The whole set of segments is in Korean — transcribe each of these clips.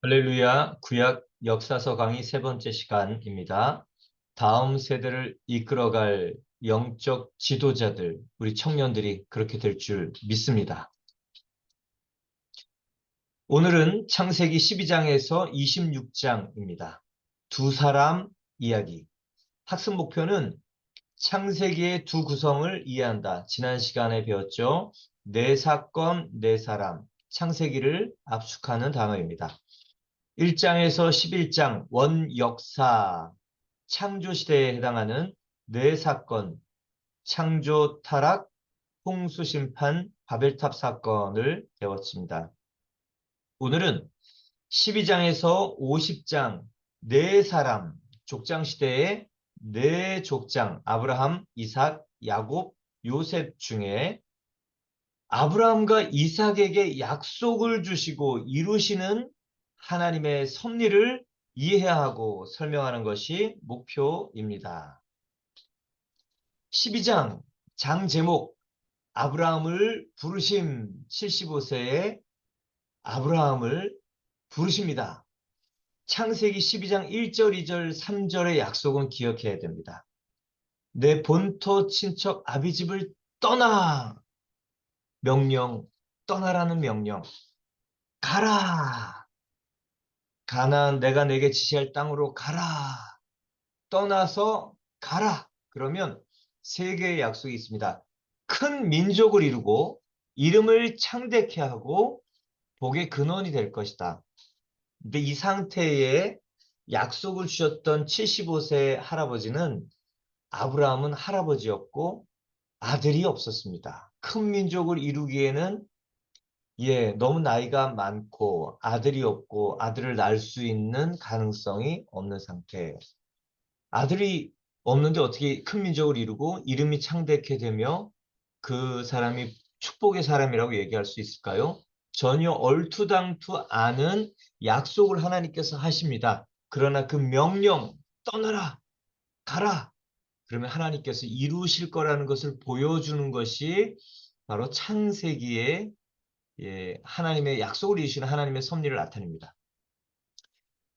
할렐루야, 구약 역사서 강의 세 번째 시간입니다. 다음 세대를 이끌어갈 영적 지도자들, 우리 청년들이 그렇게 될 줄 믿습니다. 오늘은 창세기 12장에서 26장입니다. 두 사람 이야기. 학습 목표는 창세기의 두 구성을 이해한다. 지난 시간에 배웠죠. 네 사건, 네 사람. 창세기를 압축하는 단어입니다. 1장에서 11장 원역사, 창조시대에 해당하는 네 사건, 창조 타락, 홍수심판, 바벨탑 사건을 배웠습니다. 오늘은 12장에서 50장 네 사람, 족장시대의 네 족장, 아브라함, 이삭, 야곱, 요셉 중에 아브라함과 이삭에게 약속을 주시고 이루시는 하나님의 섭리를 이해해야 하고 설명하는 것이 목표입니다. 12장 장 제목 아브라함을 부르심 75세의 아브라함을 부르십니다. 창세기 12장 1절, 2절, 3절의 약속은 기억해야 됩니다. 내 본토 친척 아비집을 떠나 명령, 떠나라는 명령, 가라. 가나안 내가 내게 지시할 땅으로 가라. 떠나서 가라. 그러면 세 개의 약속이 있습니다. 큰 민족을 이루고 이름을 창대케 하고 복의 근원이 될 것이다. 근데 이 상태에 약속을 주셨던 75세 할아버지는 아브라함은 할아버지였고 아들이 없었습니다. 큰 민족을 이루기에는 너무 나이가 많고 아들이 없고 아들을 낳을 수 있는 가능성이 없는 상태. 아들이 없는데 어떻게 큰 민족을 이루고 이름이 창대케 되며 그 사람이 축복의 사람이라고 얘기할 수 있을까요? 전혀 얼토당토 않은 약속을 하나님께서 하십니다. 그러나 그 명령, 떠나라, 가라. 그러면 하나님께서 이루실 거라는 것을 보여주는 것이 바로 창세기의 하나님의 약속을 이루시는 하나님의 섭리를 나타냅니다.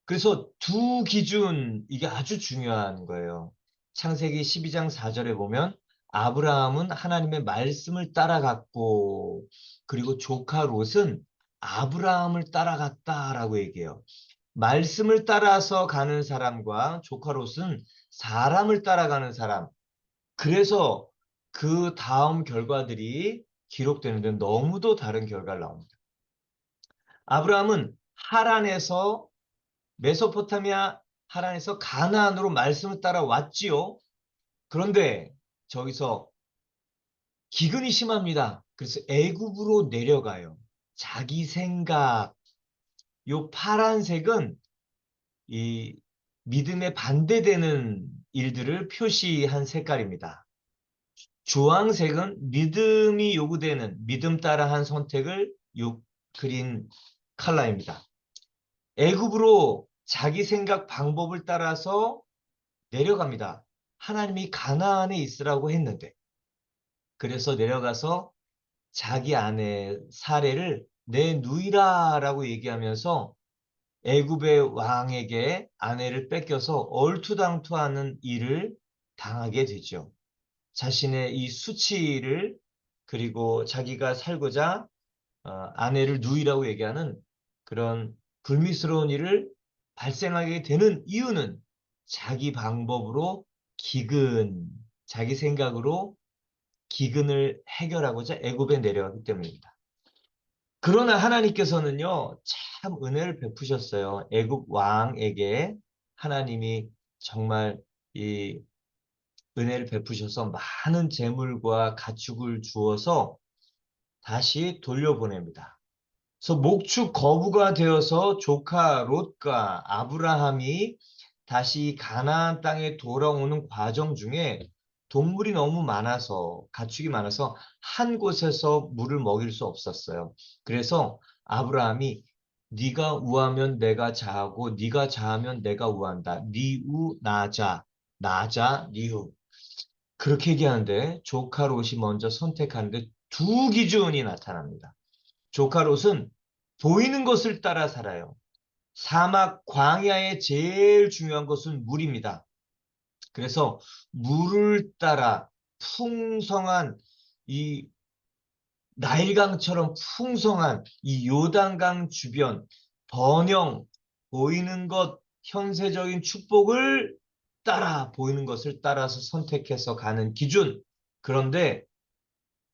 그래서 두 기준, 이게 아주 중요한 거예요. 창세기 12장 4절에 보면 아브라함은 하나님의 말씀을 따라갔고, 그리고 조카 롯은 아브라함을 따라갔다라고 얘기해요. 말씀을 따라서 가는 사람과 조카 롯은 사람을 따라가는 사람. 그래서 그 다음 결과들이 기록되는데 너무도 다른 결과를 나옵니다. 아브라함은 하란에서 메소포타미아 하란에서 가나안으로 말씀을 따라 왔지요. 그런데 저기서 기근이 심합니다. 그래서 애굽으로 내려가요. 자기 생각. 요 파란색은 이 믿음에 반대되는 일들을 표시한 색깔입니다. 주황색은 믿음이 요구되는 믿음 따라 한 선택을 그린 컬러입니다. 애굽으로 자기 생각 방법을 따라서 내려갑니다. 하나님이 가나안에 있으라고 했는데 그래서 내려가서 자기 아내 사례를 내 누이라라고 얘기하면서 애굽의 왕에게 아내를 뺏겨서 얼토당토하는 일을 당하게 되죠. 자신의 이 수치를 그리고 자기가 살고자 아내를 누이라고 얘기하는 그런 불미스러운 일을 발생하게 되는 이유는 자기 방법으로 기근, 자기 생각으로 기근을 해결하고자 애굽에 내려가기 때문입니다. 그러나 하나님께서는요, 참 은혜를 베푸셨어요. 애굽 왕에게 하나님이 정말 이 은혜를 베푸셔서 많은 재물과 가축을 주어서 다시 돌려보냅니다. 그래서 목축 거부가 되어서 조카 롯과 아브라함이 다시 가나안 땅에 돌아오는 과정 중에 동물이 너무 많아서 가축이 많아서 한 곳에서 물을 먹일 수 없었어요. 그래서 아브라함이 네가 우하면 내가 자하고 네가 자하면 내가 우한다. 니우 나자 나자 니우 그렇게 얘기하는데 조카 롯이 먼저 선택하는데 두 기준이 나타납니다. 조카롯은 보이는 것을 따라 살아요. 사막 광야의 제일 중요한 것은 물입니다. 그래서 물을 따라 풍성한 이 나일강처럼 풍성한 이 요단강 주변 번영 보이는 것 현세적인 축복을 따라 보이는 것을 따라서 선택해서 가는 기준. 그런데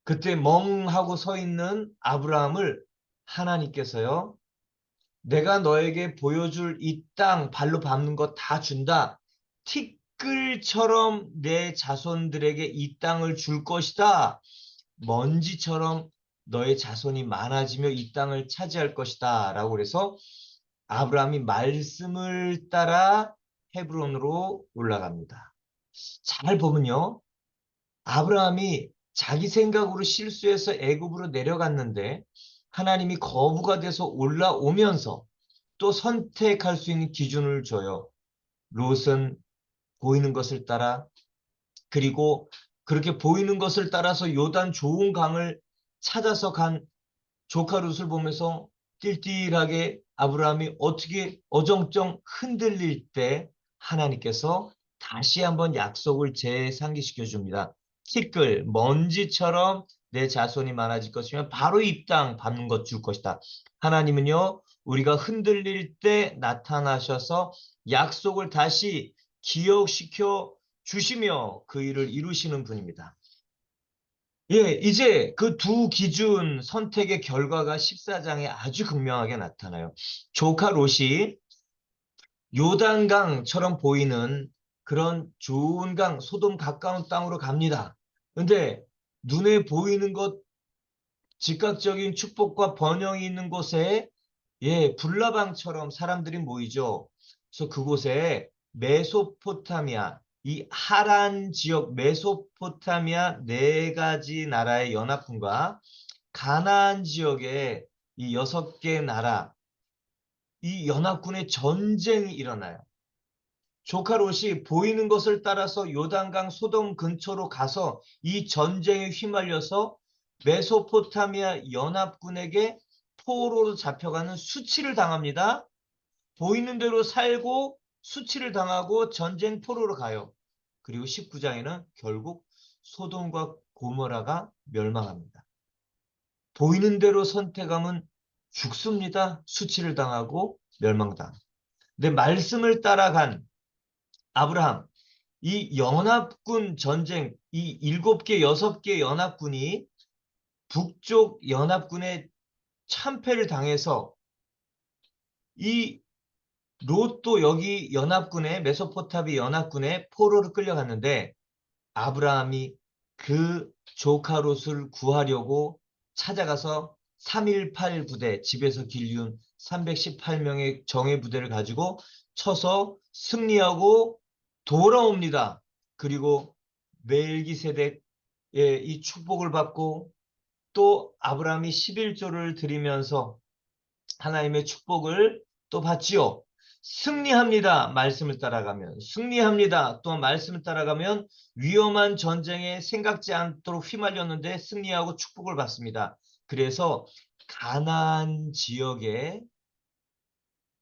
그때 멍하고 서 있는 아브라함을 하나님께서요, 내가 너에게 보여줄 이 땅 발로 밟는 거 다 준다. 티끌처럼 내 자손들에게 이 땅을 줄 것이다. 먼지처럼 너의 자손이 많아지며 이 땅을 차지할 것이다. 라고 그래서 아브라함이 말씀을 따라 헤브론으로 올라갑니다. 잘 보면요. 아브라함이 자기 생각으로 실수해서 애굽으로 내려갔는데 하나님이 거부가 돼서 올라오면서 또 선택할 수 있는 기준을 줘요. 롯은 보이는 것을 따라, 그리고 그렇게 보이는 것을 따라서 요단 좋은 강을 찾아서 간 조카 롯을 보면서 띨띨하게 아브라함이 어떻게 어정쩡 흔들릴 때 하나님께서 다시 한번 약속을 재상기시켜 줍니다. 티끌, 먼지처럼 내 자손이 많아질 것이면 바로 이 땅 밟는 것 줄 것이다. 하나님은요, 우리가 흔들릴 때 나타나셔서 약속을 다시 기억시켜 주시며 그 일을 이루시는 분입니다. 예, 이제 그 두 기준 선택의 결과가 14장에 아주 극명하게 나타나요. 조카 롯이 요단강처럼 보이는 그런 좋은 강, 소돔 가까운 땅으로 갑니다. 근데 눈에 보이는 것, 즉각적인 축복과 번영이 있는 곳에 예, 불나방처럼 사람들이 모이죠. 그래서 그곳에 메소포타미아, 이 하란 지역 메소포타미아 네 가지 나라의 연합군과 가나안 지역의 이 여섯 개 나라, 이 연합군의 전쟁이 일어나요. 조카롯이 보이는 것을 따라서 요단강 소돔 근처로 가서 이 전쟁에 휘말려서 메소포타미아 연합군에게 포로로 잡혀가는 수치를 당합니다. 보이는 대로 살고 수치를 당하고 전쟁 포로로 가요. 그리고 19장에는 결국 소돔과 고모라가 멸망합니다. 보이는 대로 선택하면 죽습니다. 수치를 당하고 멸망당합니다. 근데 말씀을 따라간 아브라함, 이 연합군 전쟁, 이 7개, 6개 연합군이 북쪽 연합군의 참패를 당해서 이 롯도 여기 연합군의 메소포타미 연합군의 포로로 끌려갔는데 아브라함이 그 조카 롯을 구하려고 찾아가서 318 부대, 집에서 길리운 318명의 정예 부대를 가지고 쳐서 승리하고 돌아옵니다. 그리고 멜기세덱의 이 축복을 받고 또 아브라함이 11조를 드리면서 하나님의 축복을 또 받지요. 승리합니다. 말씀을 따라가면. 승리합니다. 또 말씀을 따라가면 위험한 전쟁에 생각지 않도록 휘말렸는데 승리하고 축복을 받습니다. 그래서 가나안 지역에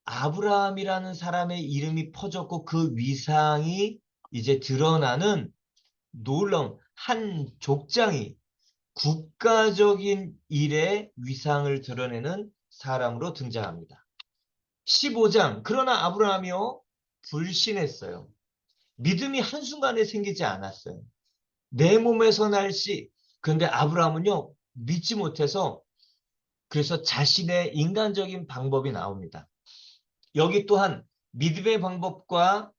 아브라함이라는 사람의 이름이 퍼졌고 그 위상이 이제 드러나는 놀라운 한 족장이 국가적인 일의 위상을 드러내는 사람으로 등장합니다. 15장. 그러나 아브라함이요 불신했어요. 믿음이 한순간에 생기지 않았어요. 내 몸에서 날씨. 그런데 아브라함은요 믿지 못해서 그래서 자신의 인간적인 방법이 나옵니다. 여기 또한 믿음의 방법과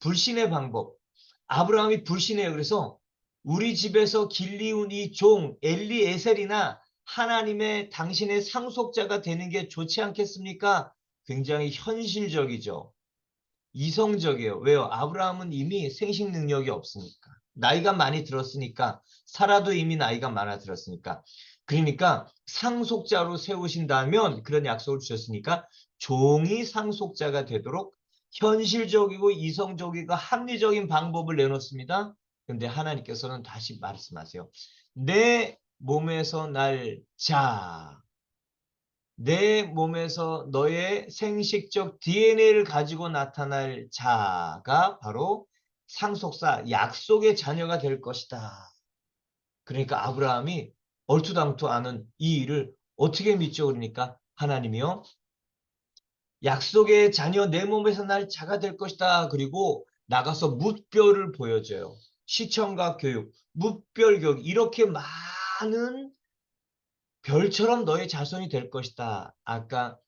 불신의 방법. 아브라함이 불신해요. 그래서 우리 집에서 길리운 이 종 엘리에셀이나 하나님의 당신의 상속자가 되는 게 좋지 않겠습니까? 굉장히 현실적이죠. 이성적이에요. 왜요? 아브라함은 이미 생식 능력이 없으니까. 나이가 많이 들었으니까. 사라도 이미 나이가 많아 들었으니까. 그러니까 상속자로 세우신다면 그런 약속을 주셨으니까 종이 상속자가 되도록 현실적이고 이성적이고 합리적인 방법을 내놓습니다. 그런데 하나님께서는 다시 말씀하세요. 내 몸에서 날 자. 내 몸에서 너의 생식적 DNA를 가지고 나타날 자가 바로 상속사, 약속의 자녀가 될 것이다. 그러니까 아브라함이 얼토당토 아는 이 일을 어떻게 믿죠? 그러니까 하나님이요, 약속의 자녀 내 몸에서 날 자가 될 것이다. 그리고 나가서 뭇별을 보여줘요. 시청각 교육, 뭇별 교육, 이렇게 많은 별처럼 너의 자손이 될 것이다. 아까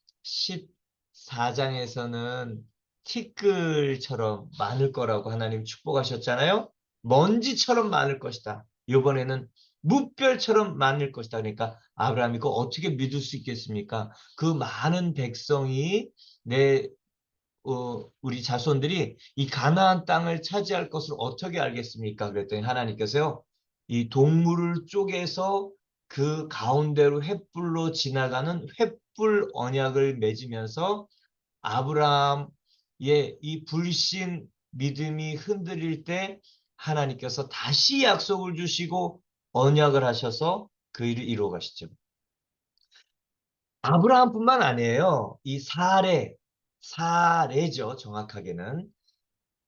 14장에서는 티끌처럼 많을 거라고 하나님 축복하셨잖아요. 먼지처럼 많을 것이다. 이번에는 무별처럼 많을 것이다. 그러니까 아브라함이 그거 어떻게 믿을 수 있겠습니까? 그 많은 백성이 내 우리 자손들이 이 가나안 땅을 차지할 것을 어떻게 알겠습니까? 그랬더니 하나님께서요, 이 동물을 쪼개서 그 가운데로 횃불로 지나가는 횃불 언약을 맺으면서 아브라함의 이 불신 믿음이 흔들릴 때 하나님께서 다시 약속을 주시고 언약을 하셔서 그 일을 이루어 가시죠. 아브라함뿐만 아니에요. 이 사례죠. 정확하게는.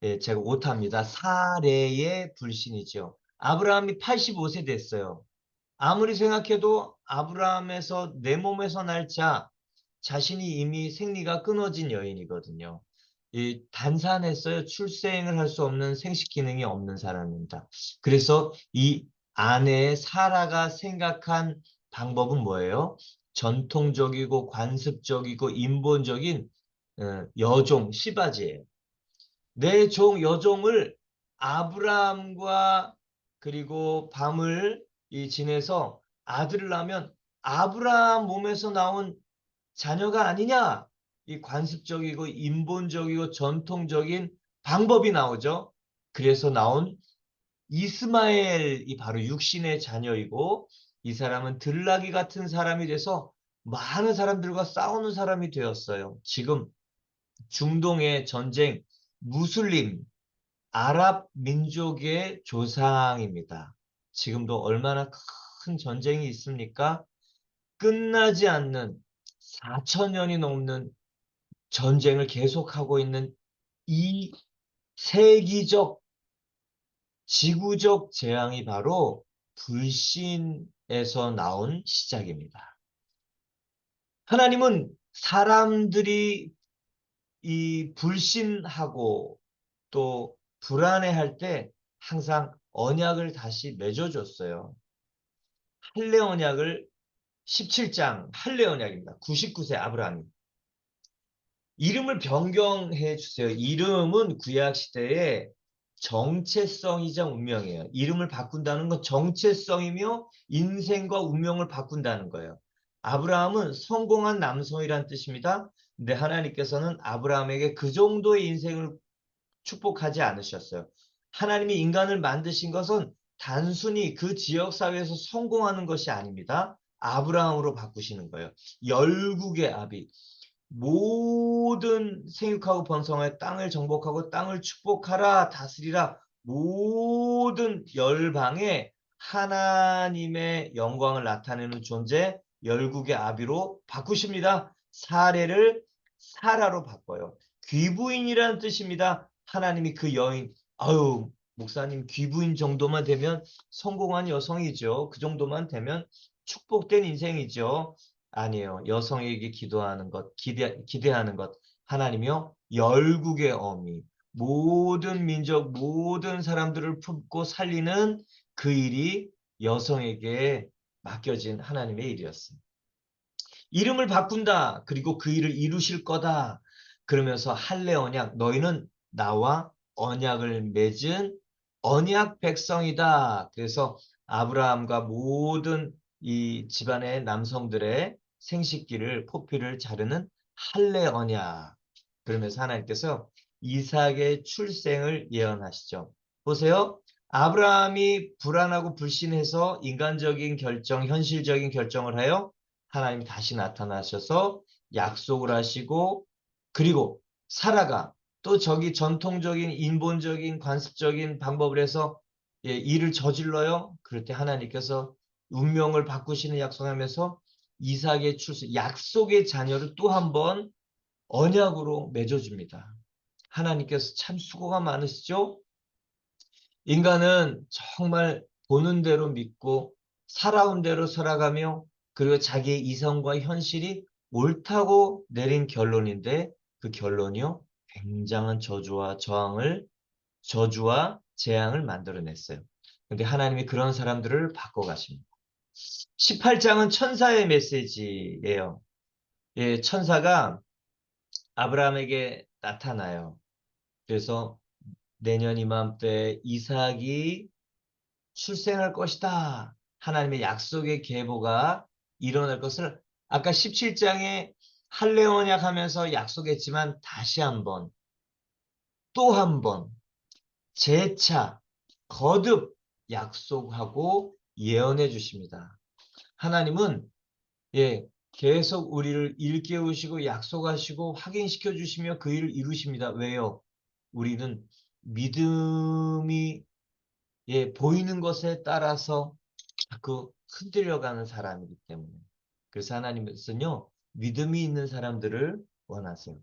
예, 제가 오타입니다. 사례의 불신이죠. 아브라함이 85세 됐어요. 아무리 생각해도 아브라함에서 내 몸에서 날 자, 자신이 이미 생리가 끊어진 여인이거든요. 이 단산했어요. 출생을 할 수 없는 생식 기능이 없는 사람입니다. 그래서 이 아내의 사라가 생각한 방법은 뭐예요? 전통적이고 관습적이고 인본적인 여종, 시바지예요. 내 종 여종을 아브라함과 그리고 밤을 지내서 아들을 낳으면 아브라함 몸에서 나온 자녀가 아니냐? 이 관습적이고 인본적이고 전통적인 방법이 나오죠. 그래서 나온 이스마엘이 바로 육신의 자녀이고, 이 사람은 들나귀 같은 사람이 돼서 많은 사람들과 싸우는 사람이 되었어요. 지금 중동의 전쟁, 무슬림, 아랍 민족의 조상입니다. 지금도 얼마나 큰 전쟁이 있습니까? 끝나지 않는 4천 년이 넘는 전쟁을 계속하고 있는 이 세기적 지구적 재앙이 바로 불신에서 나온 시작입니다. 하나님은 사람들이 이 불신하고 또 불안해할 때 항상 언약을 다시 맺어줬어요. 할례 언약을 17장 할례 언약입니다. 99세 아브라함이. 이름을 변경해 주세요. 이름은 구약 시대에 정체성이자 운명이에요. 이름을 바꾼다는 건 정체성이며 인생과 운명을 바꾼다는 거예요. 아브라함은 성공한 남성이란 뜻입니다. 근데 하나님께서는 아브라함에게 그 정도의 인생을 축복하지 않으셨어요. 하나님이 인간을 만드신 것은 단순히 그 지역 사회에서 성공하는 것이 아닙니다. 아브라함으로 바꾸시는 거예요. 열국의 아비. 모든 생육하고 번성하여 땅을 정복하고 땅을 축복하라 다스리라, 모든 열방에 하나님의 영광을 나타내는 존재, 열국의 아비로 바꾸십니다. 사례를 사라로 바꿔요. 귀부인이라는 뜻입니다. 하나님이 그 여인, 아유 목사님 귀부인 정도만 되면 성공한 여성이죠. 그 정도만 되면 축복된 인생이죠. 아니에요. 여성에게 기도하는 것, 기대하는 것. 하나님이요, 열국의 어미, 모든 민족, 모든 사람들을 품고 살리는 그 일이 여성에게 맡겨진 하나님의 일이었습니다. 이름을 바꾼다. 그리고 그 일을 이루실 거다. 그러면서 할례 언약, 너희는 나와 언약을 맺은 언약 백성이다. 그래서 아브라함과 모든 이 집안의 남성들의 생식기를 포피를 자르는 할례 언약. 그러면서 하나님께서 이삭의 출생을 예언하시죠. 보세요. 아브라함이 불안하고 불신해서 인간적인 결정, 현실적인 결정을 하여 하나님이 다시 나타나셔서 약속을 하시고, 그리고 사라가 또 저기 전통적인 인본적인 관습적인 방법을 해서 일을 저질러요. 그럴 때 하나님께서 운명을 바꾸시는 약속하면서 이삭의 출생, 약속의 자녀를 또 한 번 언약으로 맺어줍니다. 하나님께서 참 수고가 많으시죠? 인간은 정말 보는 대로 믿고 살아온 대로 살아가며 그리고 자기의 이성과 현실이 옳다고 내린 결론인데 그 결론이요. 굉장한 저주와 재앙을 만들어냈어요. 근데 하나님이 그런 사람들을 바꿔가십니다. 18장은 천사의 메시지예요. 예, 천사가 아브라함에게 나타나요. 그래서 내년 이맘때 이삭이 출생할 것이다. 하나님의 약속의 계보가 일어날 것을 아까 17장에 할례 언약하면서 약속했지만 다시 한번 또 한 번 재차 거듭 약속하고 예언해 주십니다. 하나님은 예, 계속 우리를 일깨우시고 약속하시고 확인시켜 주시며 그 일을 이루십니다. 왜요? 우리는 믿음이 예, 보이는 것에 따라서 자꾸 흔들려가는 사람이기 때문에. 그래서 하나님께서는요, 믿음이 있는 사람들을 원하세요.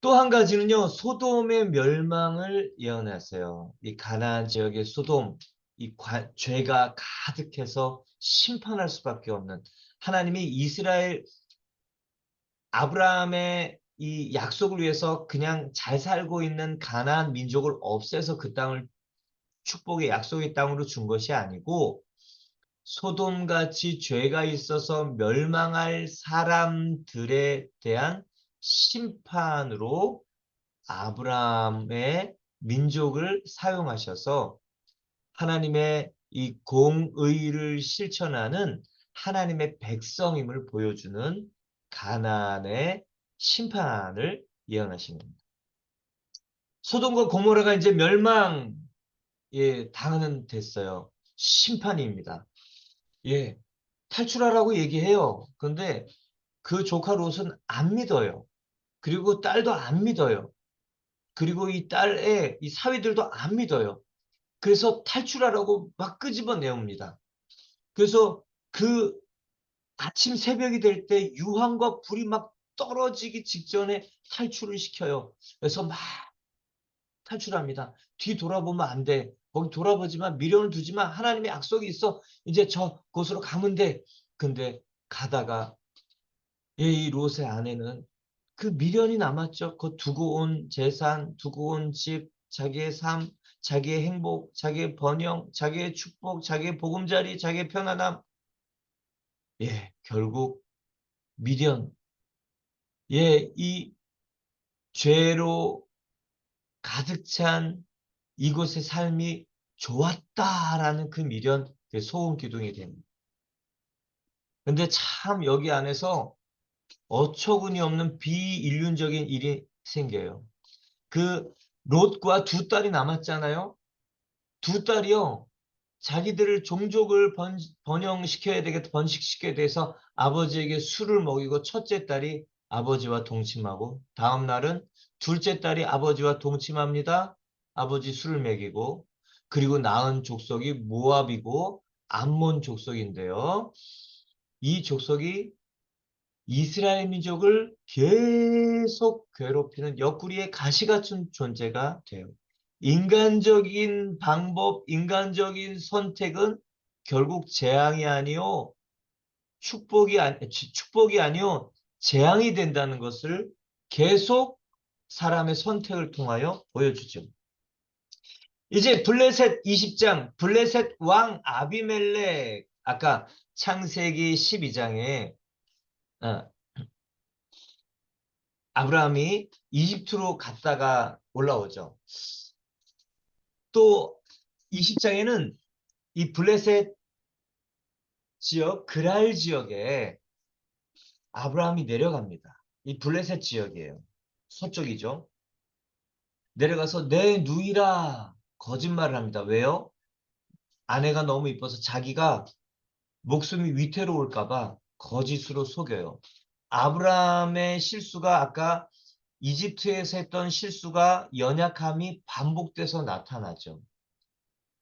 또 한 가지는요, 소돔의 멸망을 예언하세요. 이 가나안 지역의 소돔, 죄가 가득해서 심판할 수밖에 없는 하나님이 이스라엘 아브라함의 이 약속을 위해서 그냥 잘 살고 있는 가나안 민족을 없애서 그 땅을 축복의 약속의 땅으로 준 것이 아니고 소돔같이 죄가 있어서 멸망할 사람들에 대한 심판으로 아브라함의 민족을 사용하셔서 하나님의 이 공의를 실천하는 하나님의 백성임을 보여주는 가나안의 심판을 예언하신 겁니다. 소돔과 고모라가 이제 멸망 당하는 됐어요. 심판입니다. 예, 탈출하라고 얘기해요. 근데 그 조카 롯은 안 믿어요. 그리고 딸도 안 믿어요. 그리고 이 딸의 이 사위들도 안 믿어요. 그래서 탈출하라고 막 끄집어 내옵니다. 그래서 그 아침 새벽이 될 때 유황과 불이 막 떨어지기 직전에 탈출을 시켜요. 그래서 막 탈출합니다. 뒤 돌아보면 안 돼. 거기 돌아보지만 미련을 두지만 하나님의 약속이 있어. 이제 저 곳으로 가면 돼. 근데 가다가 이 롯의 아내는 그 미련이 남았죠. 그 두고 온 재산, 두고 온 집, 자기의 삶, 자기의 행복, 자기의 번영, 자기의 축복, 자기의 보금자리, 자기의 편안함. 예, 결국 미련. 예, 이 죄로 가득 찬 이곳의 삶이 좋았다라는 그 미련, 그 소음 기둥이 됩니다. 근데 참 여기 안에서 어처구니 없는 비인륜적인 일이 생겨요. 그 롯과 두 딸이 남았잖아요. 두 딸이요. 자기들을 종족을 번영시켜야 되겠다, 번식시켜야 돼서 아버지에게 술을 먹이고 첫째 딸이 아버지와 동침하고 다음 날은 둘째 딸이 아버지와 동침합니다. 아버지 술을 먹이고 그리고 낳은 족속이 모압이고 암몬 족속인데요. 이 족속이 이스라엘 민족을 계속 괴롭히는 옆구리에 가시 같은 존재가 돼요. 인간적인 방법, 인간적인 선택은 결국 재앙이 아니요 축복이 아니요 재앙이 된다는 것을 계속 사람의 선택을 통하여 보여주죠. 이제 블레셋 20장, 블레셋 왕 아비멜렉, 아까 창세기 12장에 아브라함이 이집트로 갔다가 올라오죠. 또 20장에는 이 블레셋 지역, 그랄 지역에 아브라함이 내려갑니다. 이 블레셋 지역이에요. 서쪽이죠. 내려가서 내 누이라 거짓말을 합니다. 왜요? 아내가 너무 이뻐서 자기가 목숨이 위태로울까봐 거짓으로 속여요. 아브라함의 실수가 아까 이집트에서 했던 실수가 연약함이 반복돼서 나타나죠.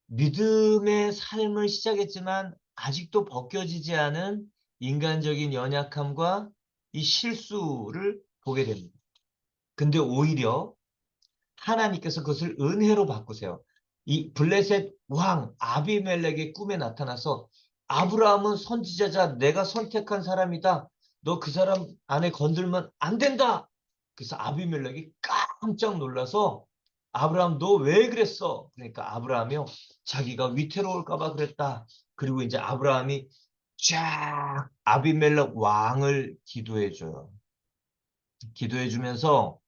믿음의 삶을 시작했지만 아직도 벗겨지지 않은 인간적인 연약함과 이 실수를 보게 됩니다. 근데 오히려 하나님께서 그것을 은혜로 바꾸세요. 이 블레셋 왕 아비멜렉의 꿈에 나타나서 아브라함은 선지자자 내가 선택한 사람이다. 너 그 사람 안에 건들면 안 된다. 그래서 아비멜렉이 깜짝 놀라서 아브라함 너 왜 그랬어? 그러니까 아브라함이요. 자기가 위태로울까 봐 그랬다. 그리고 이제 아브라함이 쫙 아비멜렉 왕을 기도해 줘요. 기도해 주면서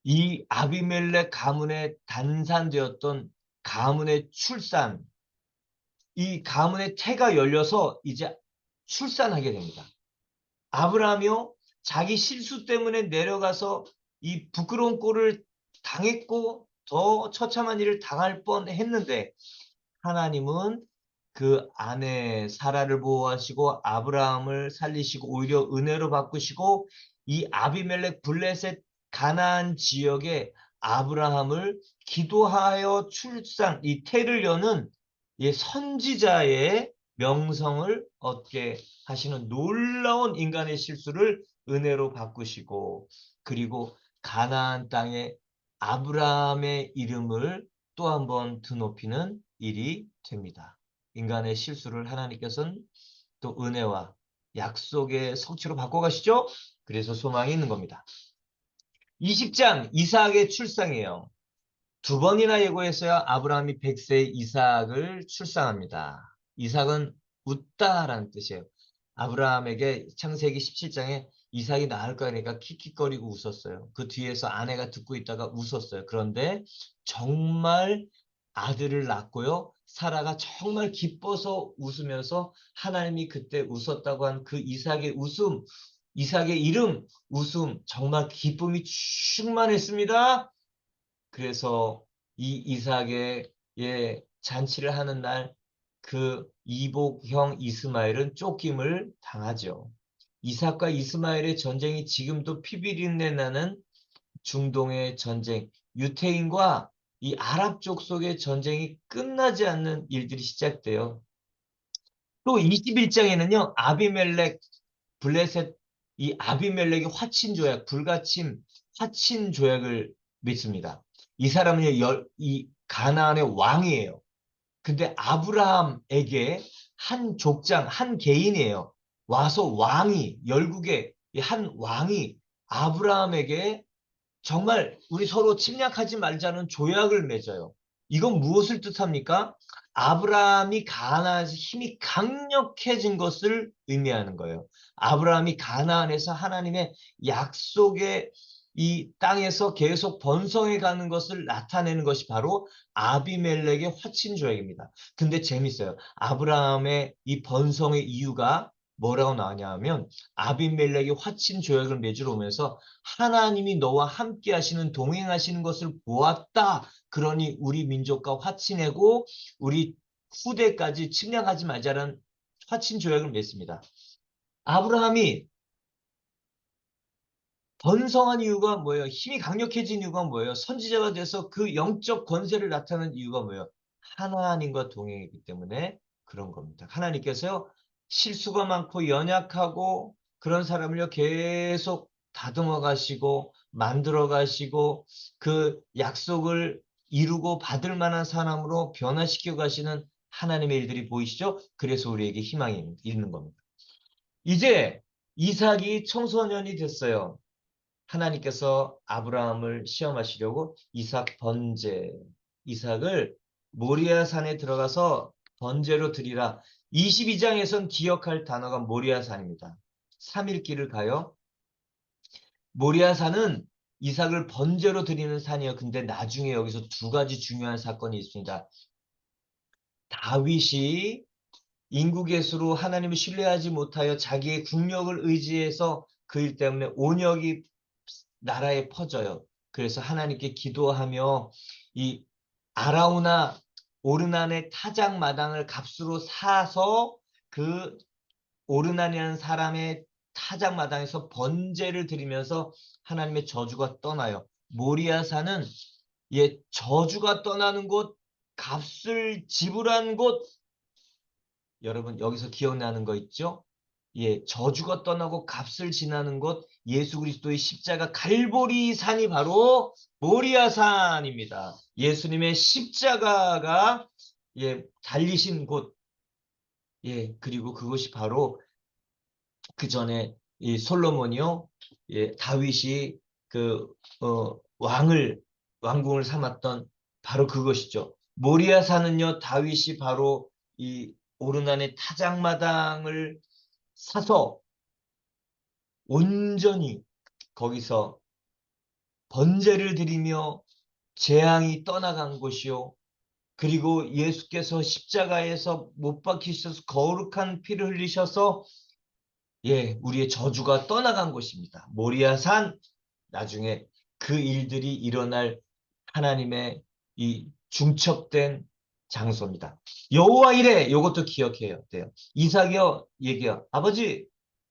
이 아비멜렉 가문에 단산되었던 가문의 출산, 이 가문의 태가 열려서 이제 출산하게 됩니다. 아브라함이요, 자기 실수 때문에 내려가서 이 부끄러운 꼴을 당했고 더 처참한 일을 당할 뻔했는데 하나님은 그 아내 사라를 보호하시고 아브라함을 살리시고 오히려 은혜로 바꾸시고 이 아비멜렉 블레셋 가나안 지역에 아브라함을 기도하여 출산 이 태를 여는 이 선지자의 명성을 얻게 하시는 놀라운 인간의 실수를 은혜로 바꾸시고 그리고 가나안 땅에 아브라함의 이름을 또 한 번 드높이는 일이 됩니다. 인간의 실수를 하나님께서는 또 은혜와 약속의 성취로 바꿔가시죠. 그래서 소망이 있는 겁니다. 20장 이삭의 출상이에요. 두 번이나 예고했어야 아브라함이 100세에 이삭을 출산합니다. 이삭은 웃다라는 뜻이에요. 아브라함에게 창세기 17장에 이삭이 낳을 거니까 킥킥거리고 웃었어요. 그 뒤에서 아내가 듣고 있다가 웃었어요. 그런데 정말 아들을 낳고요. 사라가 정말 기뻐서 웃으면서 하나님이 그때 웃었다고 한 그 이삭의 웃음, 이삭의 이름, 웃음, 정말 기쁨이 충만했습니다. 그래서 이 이삭의 잔치를 하는 날 그 이복형 이스마엘은 쫓김을 당하죠. 이삭과 이스마엘의 전쟁이 지금도 피비린내 나는 중동의 전쟁, 유태인과 이 아랍족 속의 전쟁이 끝나지 않는 일들이 시작돼요. 또 21장에는요. 아비멜렉 블레셋 이 아비멜렉이 화친 조약, 불가침 화친 조약을 맺습니다. 이 사람은 이 가나안의 왕이에요. 근데 아브라함에게 한 족장, 한 개인이에요. 와서 왕이, 열국의 한 왕이 아브라함에게 정말 우리 서로 침략하지 말자는 조약을 맺어요. 이건 무엇을 뜻합니까? 아브라함이 가나안에서 힘이 강력해진 것을 의미하는 거예요. 아브라함이 가나안에서 하나님의 약속의 이 땅에서 계속 번성해 가는 것을 나타내는 것이 바로 아비멜렉의 화친 조약입니다. 근데 재밌어요. 아브라함의 이 번성의 이유가 뭐라고 나오냐 하면 아비멜렉이 화친 조약을 맺으러 오면서 하나님이 너와 함께 하시는 동행하시는 것을 보았다. 그러니 우리 민족과 화친하고 우리 후대까지 침략하지 말자는 화친 조약을 맺습니다. 아브라함이 번성한 이유가 뭐예요? 힘이 강력해진 이유가 뭐예요? 선지자가 돼서 그 영적 권세를 나타내는 이유가 뭐예요? 하나님과 동행했기 때문에 그런 겁니다. 하나님께서요, 실수가 많고 연약하고 그런 사람을요, 계속 다듬어 가시고 만들어 가시고 그 약속을 이루고 받을 만한 사람으로 변화시켜 가시는 하나님의 일들이 보이시죠? 그래서 우리에게 희망이 있는 겁니다. 이제 이삭이 청소년이 됐어요. 하나님께서 아브라함을 시험하시려고 이삭을 모리아 산에 들어가서 번제로 드리라. 22장에선 기억할 단어가 모리아 산입니다. 3일 길을 가요. 모리아 산은 이삭을 번제로 드리는 산이에요. 근데 나중에 여기서 두 가지 중요한 사건이 있습니다. 다윗이 인구개수로 하나님을 신뢰하지 못하여 자기의 국력을 의지해서 그 일 때문에 온역이 나라에 퍼져요. 그래서 하나님께 기도하며 이 아라우나 오르난의 타작 마당을 값으로 사서 그 오르난이라는 사람의 타작 마당에서 번제를 드리면서 하나님의 저주가 떠나요. 모리아산은 저주가 떠나는 곳, 값을 지불한 곳, 여러분 여기서 기억나는 거 있죠? 예, 저주가 떠나고 값을 지나는 것, 예수 그리스도의 십자가 갈보리 산이 바로 모리아 산입니다. 예수님의 십자가가 예, 달리신 곳, 예, 그리고 그것이 바로 그 전에 이 솔로몬이요, 예, 다윗이 그 왕궁을 삼았던 바로 그것이죠. 모리아 산은요, 다윗이 바로 이 오르난의 타작마당을 사서 온전히 거기서 번제를 드리며 재앙이 떠나간 곳이요. 그리고 예수께서 십자가에서 못 박히셔서 거룩한 피를 흘리셔서 예, 우리의 저주가 떠나간 곳입니다. 모리아산 나중에 그 일들이 일어날 하나님의 이 중첩된 장소입니다. 여호와 이레 이것도 기억해야 돼요. 이삭이요 얘기요. 아버지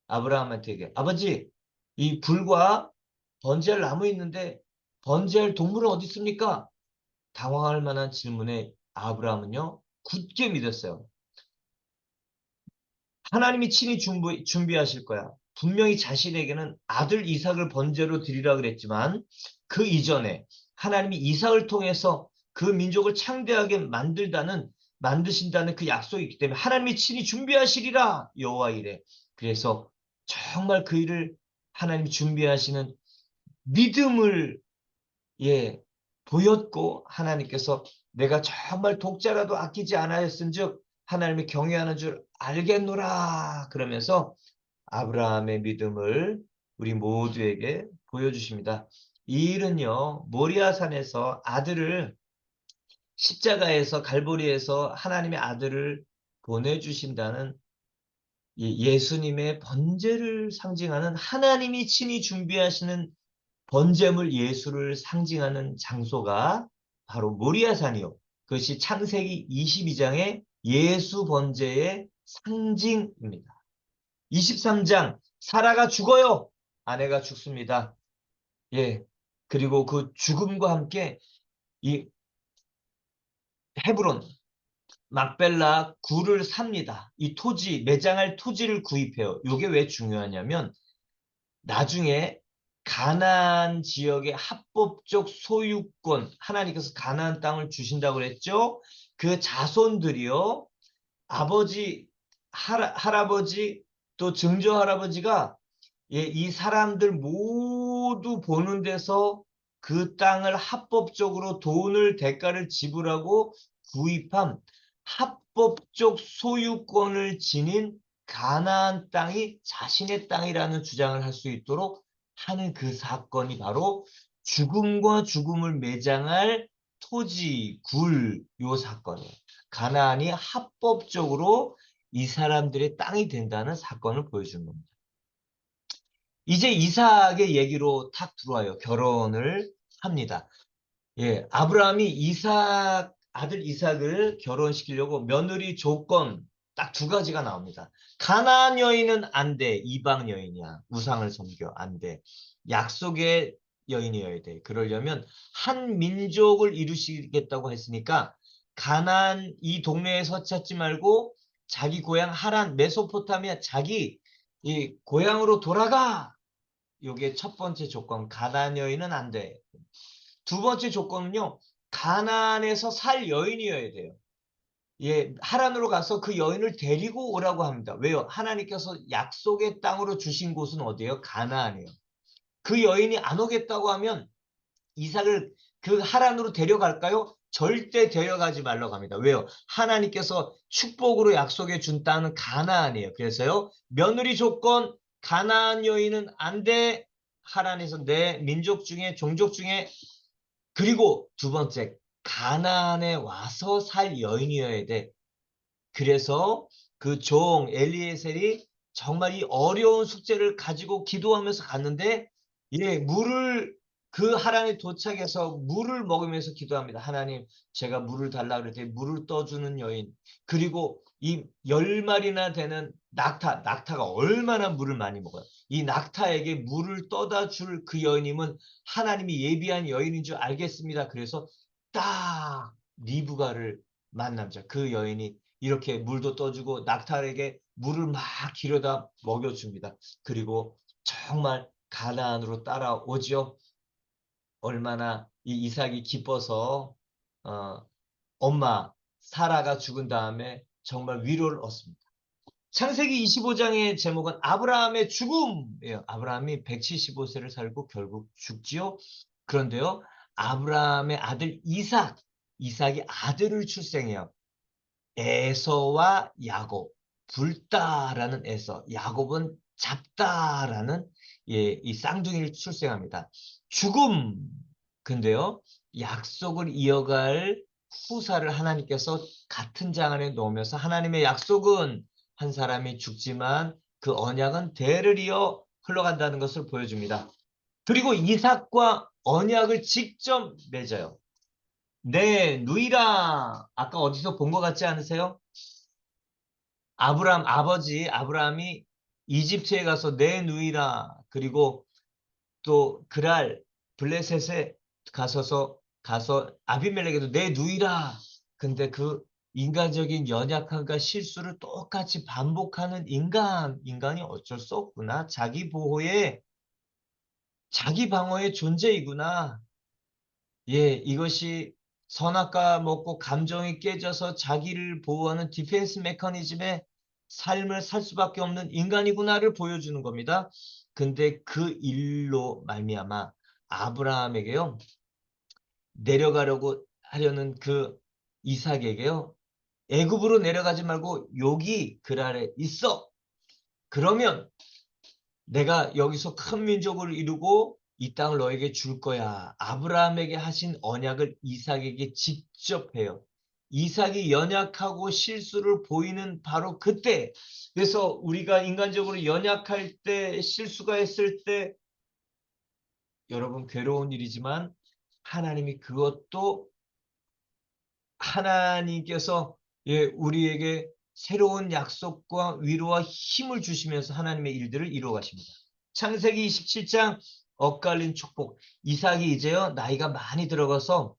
아브라함한테 얘기해. 아버지 이 불과 번제할 나무 있는데 번제할 동물은 어디 있습니까? 당황할 만한 질문에 아브라함은요 굳게 믿었어요. 하나님이 친히 준비하실 거야. 분명히 자신에게는 아들 이삭을 번제로 드리라 그랬지만 그 이전에 하나님이 이삭을 통해서 그 민족을 창대하게 만드신다는 그 약속이 있기 때문에 하나님이 친히 준비하시리라 여호와 이래. 그래서 정말 그 일을 하나님이 준비하시는 믿음을 예 보였고 하나님께서 내가 정말 독자라도 아끼지 않았은즉 하나님을 경외하는 줄 알겠노라 그러면서 아브라함의 믿음을 우리 모두에게 보여주십니다. 이 일은요 모리아산에서 아들을 십자가에서 갈보리에서 하나님의 아들을 보내주신다는 예수님의 번제를 상징하는 하나님이 친히 준비하시는 번제물 예수를 상징하는 장소가 바로 모리아산이요. 그것이 창세기 22장의 예수 번제의 상징입니다. 23장 사라가 죽어요. 아내가 죽습니다. 예. 그리고 그 죽음과 함께 이 헤브론 막벨라 굴을 삽니다. 이 토지 매장할 토지를 구입해요. 이게 왜 중요하냐면 나중에 가나안 지역의 합법적 소유권 하나님께서 가나안 땅을 주신다고 그랬죠. 그 자손들이요. 아버지, 할아버지 또 증조 할아버지가 예, 이 사람들 모두 보는 데서 그 땅을 합법적으로 돈을 대가를 지불하고 구입한 합법적 소유권을 지닌 가나안 땅이 자신의 땅이라는 주장을 할 수 있도록 하는 그 사건이 바로 죽음과 죽음을 매장할 토지, 요 사건이에요. 가나안이 합법적으로 이 사람들의 땅이 된다는 사건을 보여주는 겁니다. 이제 이삭의 얘기로 탁 들어와요. 결혼을 합니다. 예, 아브라함이 아들 이삭을 결혼시키려고 며느리 조건 딱 두 가지가 나옵니다. 가나안 여인은 안 돼. 이방 여인이야. 우상을 섬겨. 안 돼. 약속의 여인이어야 돼. 그러려면 한 민족을 이루시겠다고 했으니까 가나안 이 동네에서 찾지 말고 자기 고향 하란 메소포타미아 자기 이 고향으로 돌아가. 요게 첫 번째 조건. 가나안 여인은 안 돼. 두 번째 조건은요. 가나안에서 살 여인이어야 돼요. 예, 하란으로 가서 그 여인을 데리고 오라고 합니다. 왜요? 하나님께서 약속의 땅으로 주신 곳은 어디예요? 가나안이에요. 그 여인이 안 오겠다고 하면 이삭을 그 하란으로 데려갈까요? 절대 데려가지 말라고 합니다. 왜요? 하나님께서 축복으로 약속해 준 땅은 가나안이에요. 그래서요. 며느리 조건 가나안 여인은 안 돼. 하란에서 내 민족 중에 종족 중에 그리고 두 번째 가나안에 와서 살 여인이어야 돼. 그래서 그 종 엘리에셀이 정말 이 어려운 숙제를 가지고 기도하면서 갔는데 예, 그 하란에 도착해서 물을 먹으면서 기도합니다. 하나님, 제가 물을 달라 그럴 때 물을 떠주는 여인. 그리고 이 10마리나 되는 낙타가 얼마나 물을 많이 먹어요. 이 낙타에게 물을 떠다 줄 그 여인임은 하나님이 예비한 여인인 줄 알겠습니다. 그래서 딱 리브가를 만남자. 그 여인이 이렇게 물도 떠주고 낙타에게 물을 막 길어다 먹여줍니다. 그리고 정말 가나안으로 따라오죠. 얼마나 이 이삭이 기뻐서 어, 엄마 사라가 죽은 다음에 정말 위로를 얻습니다. 창세기 25장의 제목은 아브라함의 죽음이에요. 아브라함이 175세를 살고 결국 죽지요. 그런데요, 아브라함의 아들 이삭이 아들을 출생해요. 에서와 야곱, 붉다라는 에서, 야곱은 잡다라는 이 쌍둥이를 출생합니다. 죽음, 근데요, 약속을 이어갈 후사를 하나님께서 같은 장 안에 놓으면서 하나님의 약속은 한 사람이 죽지만 그 언약은 대를 이어 흘러간다는 것을 보여줍니다. 그리고 이삭과 언약을 직접 맺어요. 네, 누이라 아까 어디서 본 것 같지 않으세요? 아브라함 아버지 아브라함이 이집트에 가서 내 누이라 그리고 또 그랄 블레셋에 가서 아비멜렉에도 내 누이라. 근데 그 인간적인 연약함과 실수를 똑같이 반복하는 인간이 어쩔 수 없구나. 자기 방어의 존재이구나. 예, 이것이 선악과 먹고 감정이 깨져서 자기를 보호하는 디펜스 메커니즘의 삶을 살 수밖에 없는 인간이구나를 보여주는 겁니다. 근데 그 일로 말미암아 아브라함에게요, 내려가려고 하려는 그 이삭에게요, 애굽으로 내려가지 말고 여기 그랄에 있어. 그러면 내가 여기서 큰 민족을 이루고 이 땅을 너에게 줄 거야. 아브라함에게 하신 언약을 이삭에게 직접 해요. 이삭이 연약하고 실수를 보이는 바로 그때. 그래서 우리가 인간적으로 연약할 때, 실수가 했을 때, 여러분 괴로운 일이지만 하나님이 그것도 하나님께서 우리에게 새로운 약속과 위로와 힘을 주시면서 하나님의 일들을 이루어 가십니다. 창세기 27장 엇갈린 축복. 이삭이 이제요 나이가 많이 들어가서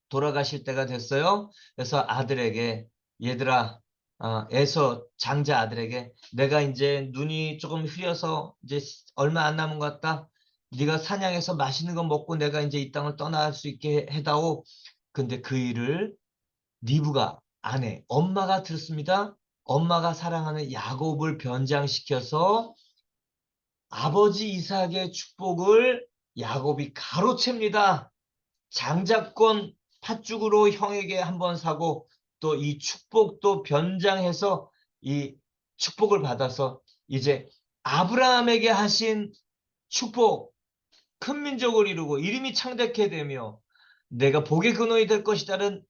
돌아가실 때가 됐어요. 그래서 아들에게 얘들아 에서 장자 아들에게 내가 이제 눈이 조금 흐려서 이제 얼마 안 남은 것 같다. 네가 사냥해서 맛있는 거 먹고 내가 이제 이 땅을 떠날 수 있게 해다오. 근데 그 일을 리브가 아내, 엄마가 들었습니다. 엄마가 사랑하는 야곱을 변장시켜서 아버지 이삭의 축복을 야곱이 가로챕니다. 장자권 팥죽으로 형에게 한번 사고 또 이 축복도 변장해서 이 축복을 받아서 이제 아브라함에게 하신 축복, 큰 민족을 이루고 이름이 창대케 되며 내가 복의 근원이 될 것이다는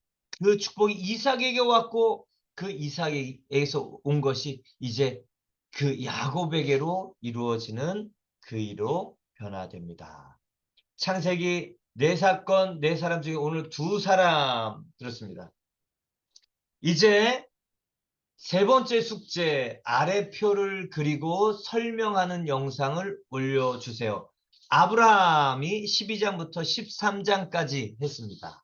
그 축복이 이삭에게 왔고 그 이삭에게서 온 것이 이제 그 야곱에게로 이루어지는 그 일로 변화됩니다. 창세기 네 사건 네 사람 중에 오늘 두 사람 들었습니다. 이제 세 번째 숙제 아래 표를 그리고 설명하는 영상을 올려주세요. 아브라함이 12장부터 13장까지 했습니다.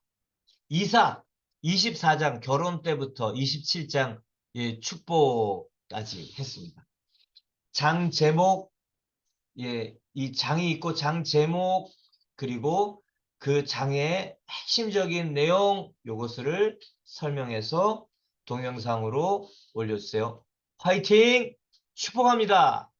이삭 24장 결혼 때부터 27장 축복까지 했습니다. 장 제목 이 장이 있고 장 제목 그리고 그 장의 핵심적인 내용 요것을 설명해서 동영상으로 올려주세요. 화이팅! 축복합니다.